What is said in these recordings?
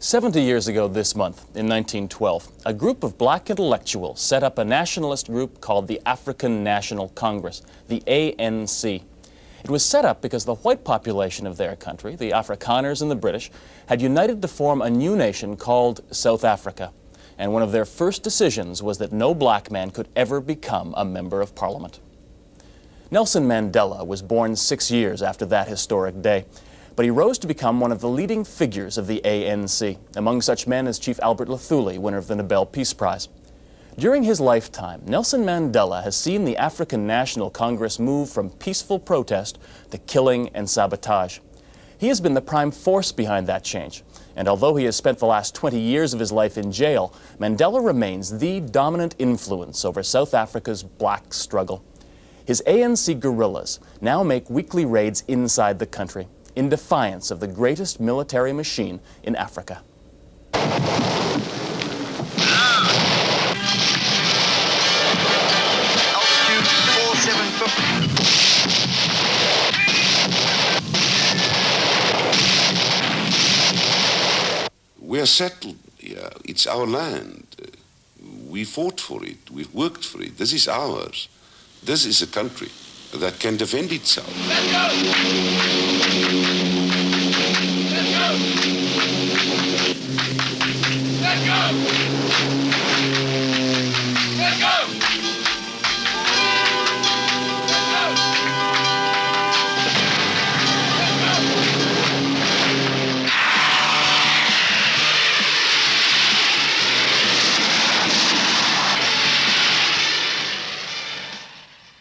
70 years ago this month, in 1912, a group of black intellectuals set up a nationalist group called the African National Congress, the ANC. It was set up because the white population of their country, the Afrikaners and the British, had united to form a new nation called South Africa. And one of their first decisions was that no black man could ever become a member of Parliament. Nelson Mandela was born 6 years after that historic day. But he rose to become one of the leading figures of the ANC, among such men as Chief Albert Luthuli, winner of the Nobel Peace Prize. During his lifetime, Nelson Mandela has seen the African National Congress move from peaceful protest to killing and sabotage. He has been the prime force behind that change, and although he has spent the last 20 years of his life in jail, Mandela remains the dominant influence over South Africa's black struggle. His ANC guerrillas now make weekly raids inside the country, in defiance of the greatest military machine in Africa. Altitude 4750. We're settled here. It's our land. We fought for it. We've worked for it. This is ours. This is a country that can defend itself. Let's go! Let's go! Let's go! Let's go!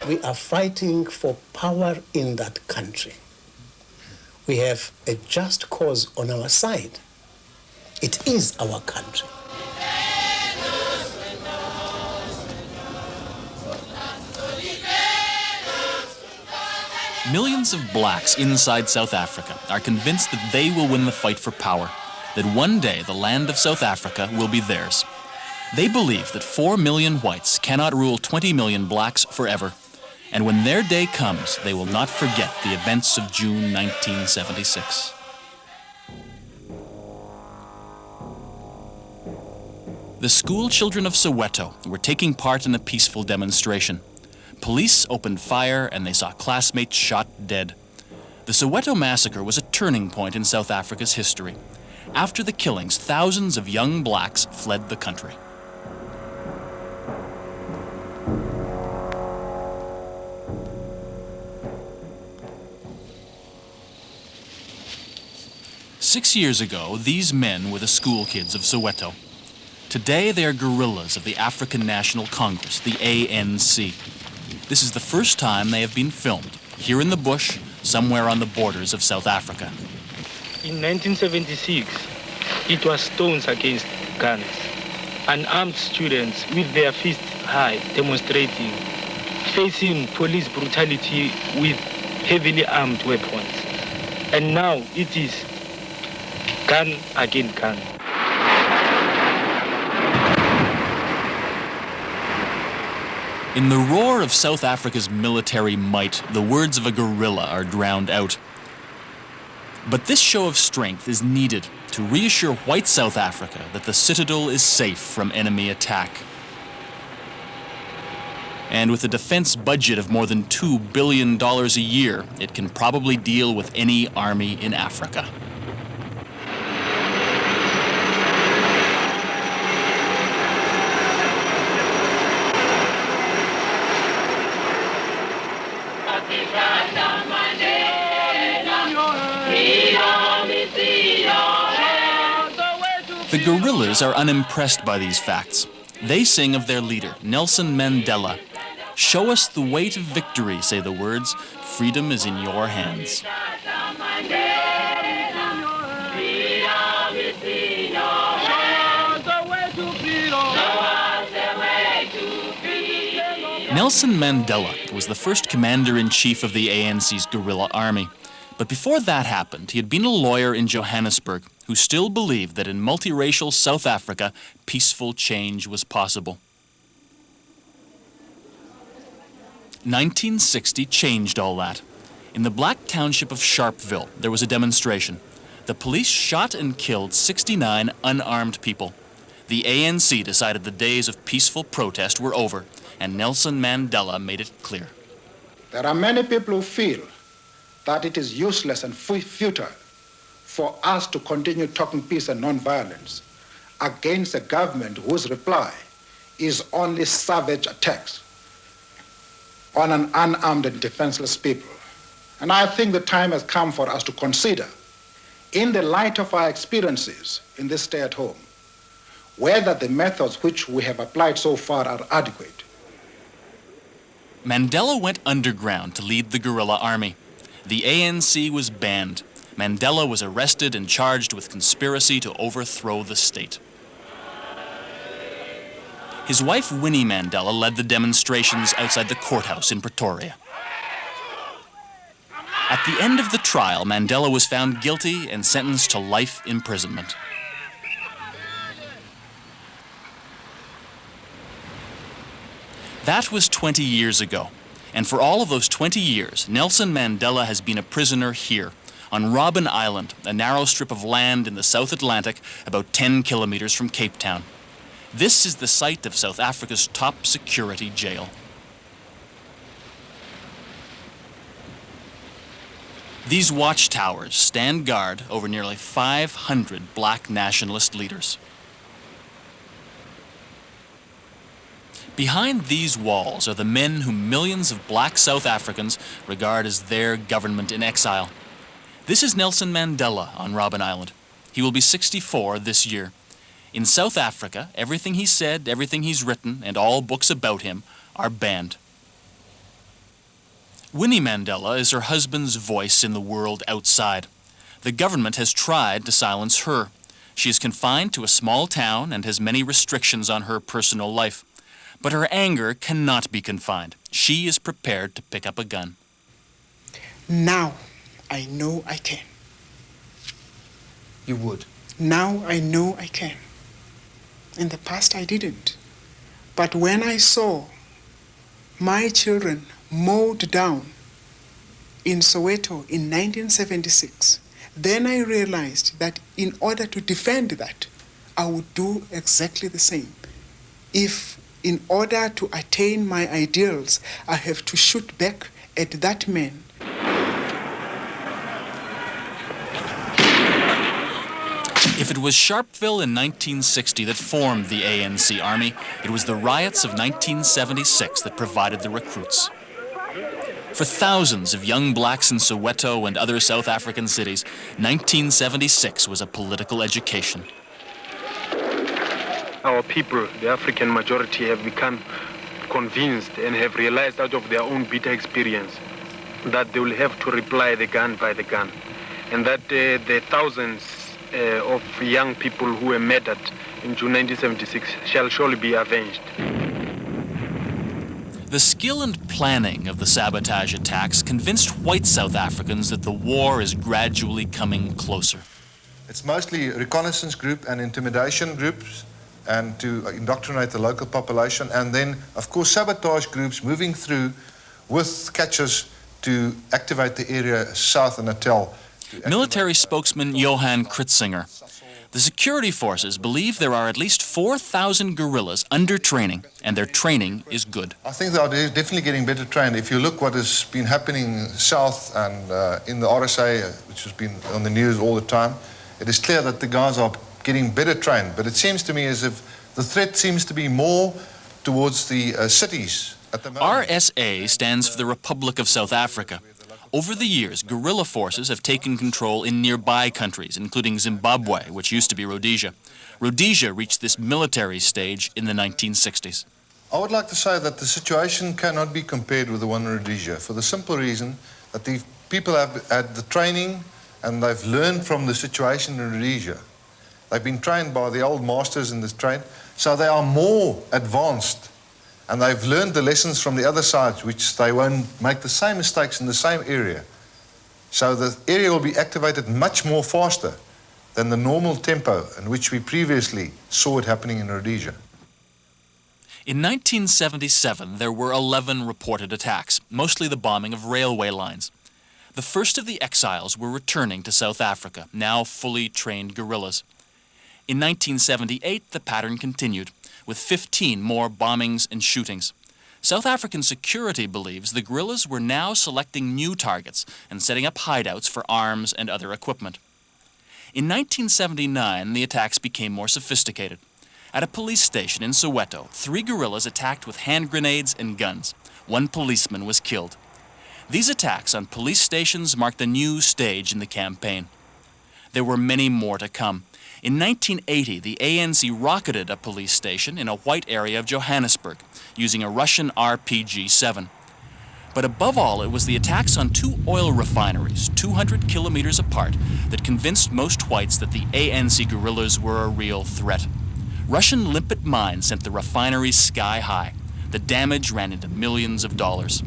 We are fighting for power in that country. We have a just cause on our side. It is our country. Millions of blacks inside South Africa are convinced that they will win the fight for power, that one day the land of South Africa will be theirs. They believe that 4 million whites cannot rule 20 million blacks forever. And when their day comes, they will not forget the events of June 1976. The school children of Soweto were taking part in a peaceful demonstration. Police opened fire and they saw classmates shot dead. The Soweto massacre was a turning point in South Africa's history. After the killings, thousands of young blacks fled the country. Six years ago, these men were the school kids of Soweto. Today, they are guerrillas of the African National Congress, the ANC. This is the first time they have been filmed, here in the bush, somewhere on the borders of South Africa. In 1976, it was stones against guns. Unarmed students with their fists high demonstrating, facing police brutality with heavily armed weapons. And now it is gun against gun. In the roar of South Africa's military might, the words of a guerrilla are drowned out. But this show of strength is needed to reassure white South Africa that the citadel is safe from enemy attack. And with a defense budget of more than $2 billion a year, it can probably deal with any army in Africa. The guerrillas are unimpressed by these facts. They sing of their leader, Nelson Mandela. "Show us the way to victory," say the words. "Freedom is in your hands." Nelson Mandela was the first commander-in-chief of the ANC's guerrilla army. But before that happened, he had been a lawyer in Johannesburg who still believed that in multiracial South Africa, peaceful change was possible. 1960 changed all that. In the black township of Sharpeville, there was a demonstration. The police shot and killed 69 unarmed people. The ANC decided the days of peaceful protest were over, and Nelson Mandela made it clear. There are many people who feel that it is useless and futile for us to continue talking peace and non-violence against a government whose reply is only savage attacks on an unarmed and defenseless people. And I think the time has come for us to consider, in the light of our experiences in this stay at home, whether the methods which we have applied so far are adequate. Mandela went underground to lead the guerrilla army. The ANC was banned. Mandela was arrested and charged with conspiracy to overthrow the state. His wife Winnie Mandela led the demonstrations outside the courthouse in Pretoria. At the end of the trial, Mandela was found guilty and sentenced to life imprisonment. That was 20 years ago, and for all of those 20 years, Nelson Mandela has been a prisoner here, on Robben Island, a narrow strip of land in the South Atlantic, about 10 kilometers from Cape Town. This is the site of South Africa's top security jail. These watchtowers stand guard over nearly 500 black nationalist leaders. Behind these walls are the men whom millions of black South Africans regard as their government in exile. This is Nelson Mandela on Robben Island. He will be 64 this year. In South Africa, everything he said, everything he's written, and all books about him are banned. Winnie Mandela is her husband's voice in the world outside. The government has tried to silence her. She is confined to a small town and has many restrictions on her personal life. But her anger cannot be confined. She is prepared to pick up a gun. Now I know I can. You would? Now I know I can. In the past I didn't. But when I saw my children mowed down in Soweto in 1976, then I realized that in order to defend that, I would do exactly the same. If in order to attain my ideals, I have to shoot back at that man. If it was Sharpeville in 1960 that formed the ANC Army, it was the riots of 1976 that provided the recruits. For thousands of young blacks in Soweto and other South African cities, 1976 was a political education. Our people, the African majority, have become convinced and have realized out of their own bitter experience that they will have to reply the gun by the gun, and that the thousands of young people who were murdered in June 1976 shall surely be avenged. The skill and planning of the sabotage attacks convinced white South Africans that the war is gradually coming closer. It's mostly reconnaissance group and intimidation groups, and to indoctrinate the local population, and then, of course, sabotage groups moving through with catchers to activate the area south of Natal. Military spokesman Johan Kritzinger. The security forces believe there are at least 4,000 guerrillas under training, and their training is good. I think they are definitely getting better trained. If you look what has been happening south and in the RSA, which has been on the news all the time, it is clear that the guys are getting better trained. But it seems to me as if the threat seems to be more towards the cities at the moment. RSA stands for the Republic of South Africa. Over the years, guerrilla forces have taken control in nearby countries, including Zimbabwe, which used to be Rhodesia. Rhodesia reached this military stage in the 1960s. I would like to say that the situation cannot be compared with the one in Rhodesia, for the simple reason that the people have had the training and they've learned from the situation in Rhodesia. They've been trained by the old masters in this trade, so they are more advanced. And they've learned the lessons from the other side, which they won't make the same mistakes in the same area. So the area will be activated much more faster than the normal tempo in which we previously saw it happening in Rhodesia. In 1977, there were 11 reported attacks, mostly the bombing of railway lines. The first of the exiles were returning to South Africa, now fully trained guerrillas. In 1978, the pattern continued, with 15 more bombings and shootings. South African security believes the guerrillas were now selecting new targets and setting up hideouts for arms and other equipment. In 1979, the attacks became more sophisticated. At a police station in Soweto, 3 guerrillas attacked with hand grenades and guns. 1 policeman was killed. These attacks on police stations marked a new stage in the campaign. There were many more to come. In 1980, the ANC rocketed a police station in a white area of Johannesburg using a Russian RPG-7. But above all, it was the attacks on 2 oil refineries, 200 kilometers apart, that convinced most whites that the ANC guerrillas were a real threat. Russian limpet mines sent the refineries sky high. The damage ran into millions of dollars.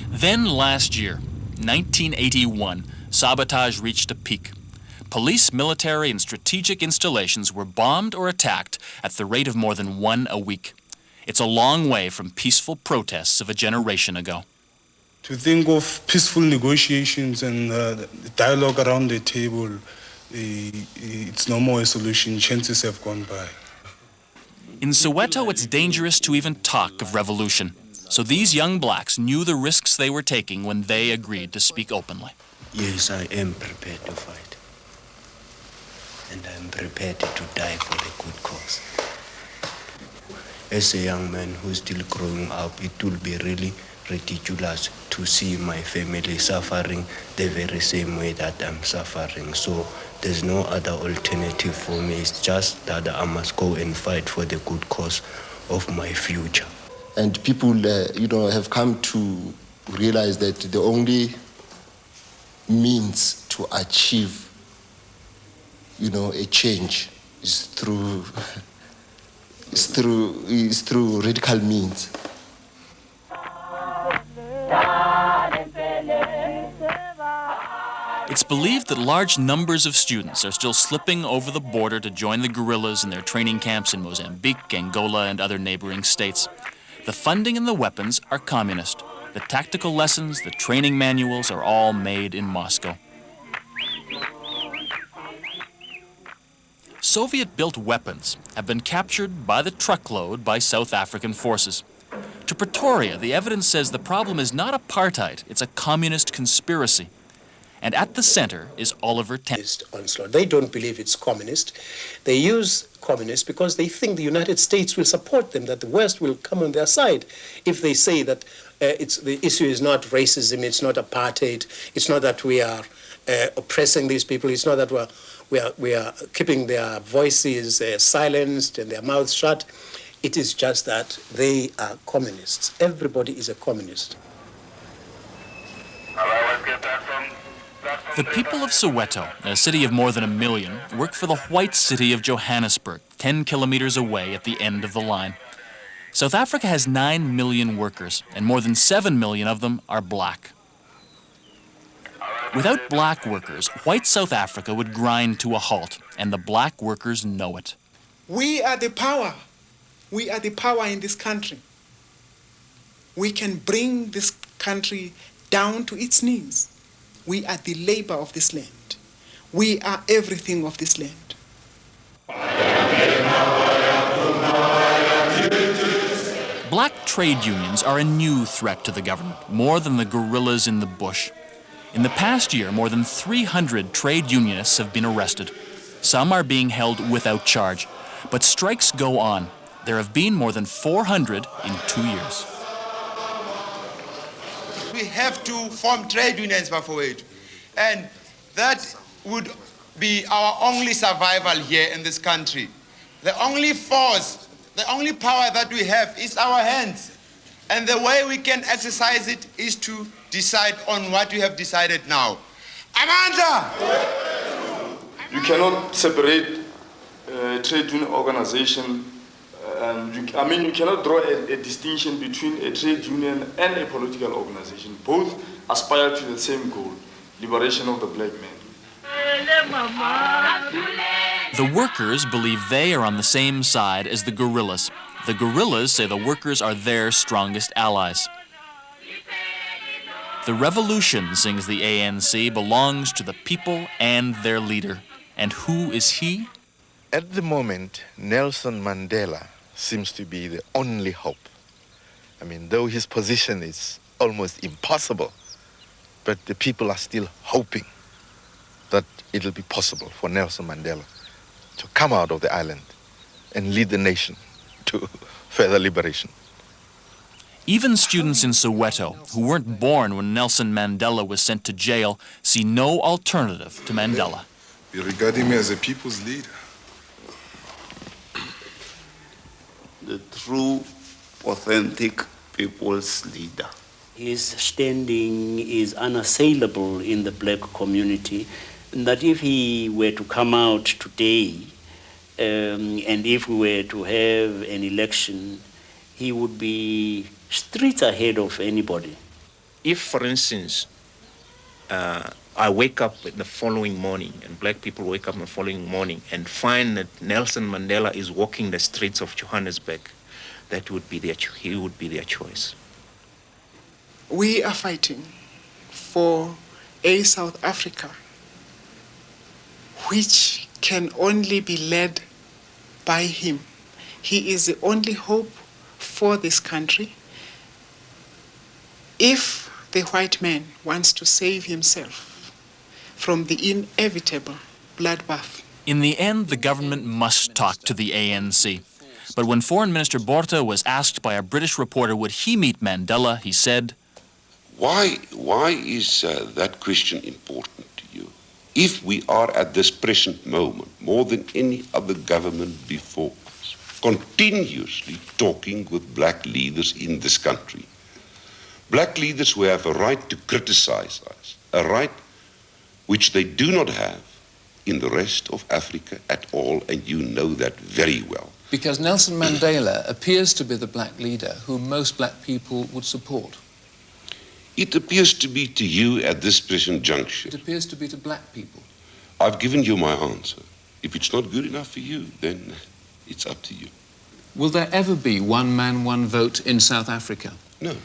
Then last year, 1981, sabotage reached a peak. Police, military, and strategic installations were bombed or attacked at the rate of more than 1 a week. It's a long way from peaceful protests of a generation ago. To think of peaceful negotiations and dialogue around the table, it's no more a solution. Chances have gone by. In Soweto, it's dangerous to even talk of revolution. So these young blacks knew the risks they were taking when they agreed to speak openly. Yes, I am prepared to fight. And I'm prepared to die for the good cause. As a young man who's still growing up, it will be really ridiculous to see my family suffering the very same way that I'm suffering. So there's no other alternative for me. It's just that I must go and fight for the good cause of my future. And people, have come to realize that the only means to achieve, a change is through radical means. It's believed that large numbers of students are still slipping over the border to join the guerrillas in their training camps in Mozambique, Angola, and other neighboring states. The funding and the weapons are communist. The tactical lessons, the training manuals are all made in Moscow. Soviet-built weapons have been captured by the truckload by South African forces. To Pretoria, the evidence says the problem is not apartheid, it's a communist conspiracy. And at the center is Oliver Onslaught. They don't believe it's communist. They use communists because they think the United States will support them, that the West will come on their side. If they say that the issue is not racism, it's not apartheid, it's not that we are oppressing these people, it's not that we are keeping their voices silenced and their mouths shut. It is just that they are communists. Everybody is a communist. The people of Soweto, a city of more than 1 million, work for the white city of Johannesburg, 10 kilometers away at the end of the line. South Africa has 9 million workers, and more than 7 million of them are black. Without black workers, white South Africa would grind to a halt, and the black workers know it. We are the power. We are the power in this country. We can bring this country down to its knees. We are the labor of this land. We are everything of this land. Black trade unions are a new threat to the government, more than the guerrillas in the bush. In the past year, more than 300 trade unionists have been arrested. Some are being held without charge. But strikes go on. There have been more than 400 in 2 years. We have to form trade unions, Bafowethu, and that would be our only survival here in this country. The only force, the only power that we have is our hands, and the way we can exercise it is to decide on what we have decided now. Amanda! You cannot separate trade union organization. You cannot draw a distinction between a trade union and a political organization. Both aspire to the same goal, liberation of the black man. The workers believe they are on the same side as the guerrillas. The guerrillas say the workers are their strongest allies. The revolution, sings the ANC, belongs to the people and their leader. And who is he? At the moment, Nelson Mandela seems to be the only hope. I mean, though his position is almost impossible, but the people are still hoping that it'll be possible for Nelson Mandela to come out of the island and lead the nation to further liberation. Even students in Soweto, who weren't born when Nelson Mandela was sent to jail, see no alternative to Mandela. You regard him as a people's leader. The true, authentic people's leader. His standing is unassailable in the black community, and that if he were to come out today, and if we were to have an election, he would be streets ahead of anybody. If, for instance, I wake up the following morning, and black people wake up the following morning and find that Nelson Mandela is walking the streets of Johannesburg, that would be he would be their choice. We are fighting for a South Africa which can only be led by him. He is the only hope for this country. If the white man wants to save himself from the inevitable bloodbath. In the end, the government must talk to the ANC. But when Foreign Minister Botha was asked by a British reporter would he meet Mandela, he said, Why is that question important to you? If we are at this present moment, more than any other government before us, continuously talking with black leaders in this country, black leaders who have a right to criticize us, a right which they do not have in the rest of Africa at all, and you know that very well. Because Nelson Mandela appears to be the black leader whom most black people would support. It appears to be to you at this present juncture. It appears to be to black people. I've given you my answer. If it's not good enough for you, then it's up to you. Will there ever be one man, one vote in South Africa? No.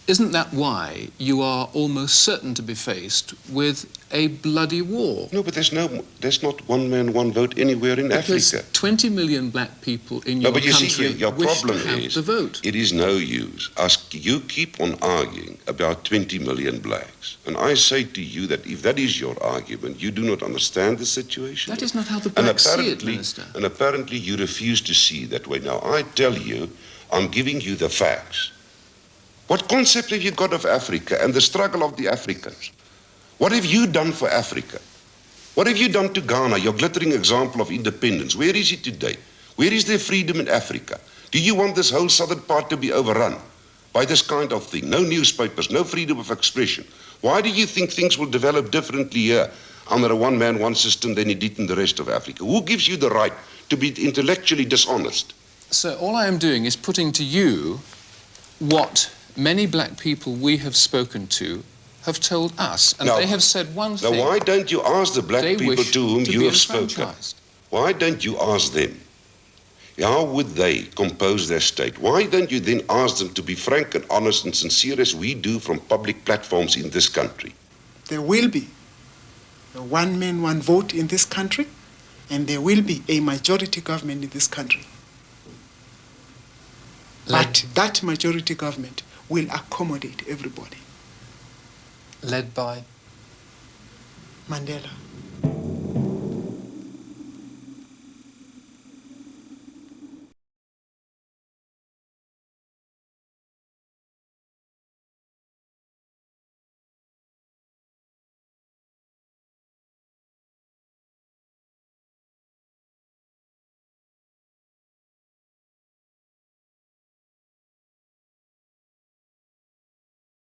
Isn't that why you are almost certain to be faced with a bloody war? No, but there's not one man, one vote anywhere in because Africa. 20 million black people in your but you country see, your wish problem to have is the vote. It is no use. You keep on arguing about 20 million blacks. And I say to you that if that is your argument, you do not understand the situation. That is not how the blacks see it, Minister. And apparently you refuse to see that way. Now, I tell you, I'm giving you the facts. What concept have you got of Africa and the struggle of the Africans? What have you done for Africa? What have you done to Ghana, your glittering example of independence? Where is it today? Where is there freedom in Africa? Do you want this whole southern part to be overrun by this kind of thing? No newspapers, no freedom of expression. Why do you think things will develop differently here under a one-man, one system than it did in the rest of Africa? Who gives you the right to be intellectually dishonest? Sir, all I am doing is putting to you what many black people we have spoken to have told us, and they have said one thing. Now, why don't you ask the black people to whom you have spoken? Why don't you ask them? How would they compose their state? Why don't you then ask them to be frank and honest and sincere as we do from public platforms in this country? There will be a one man, one vote in this country, and there will be a majority government in this country. But that majority government will accommodate everybody. Led by? Mandela.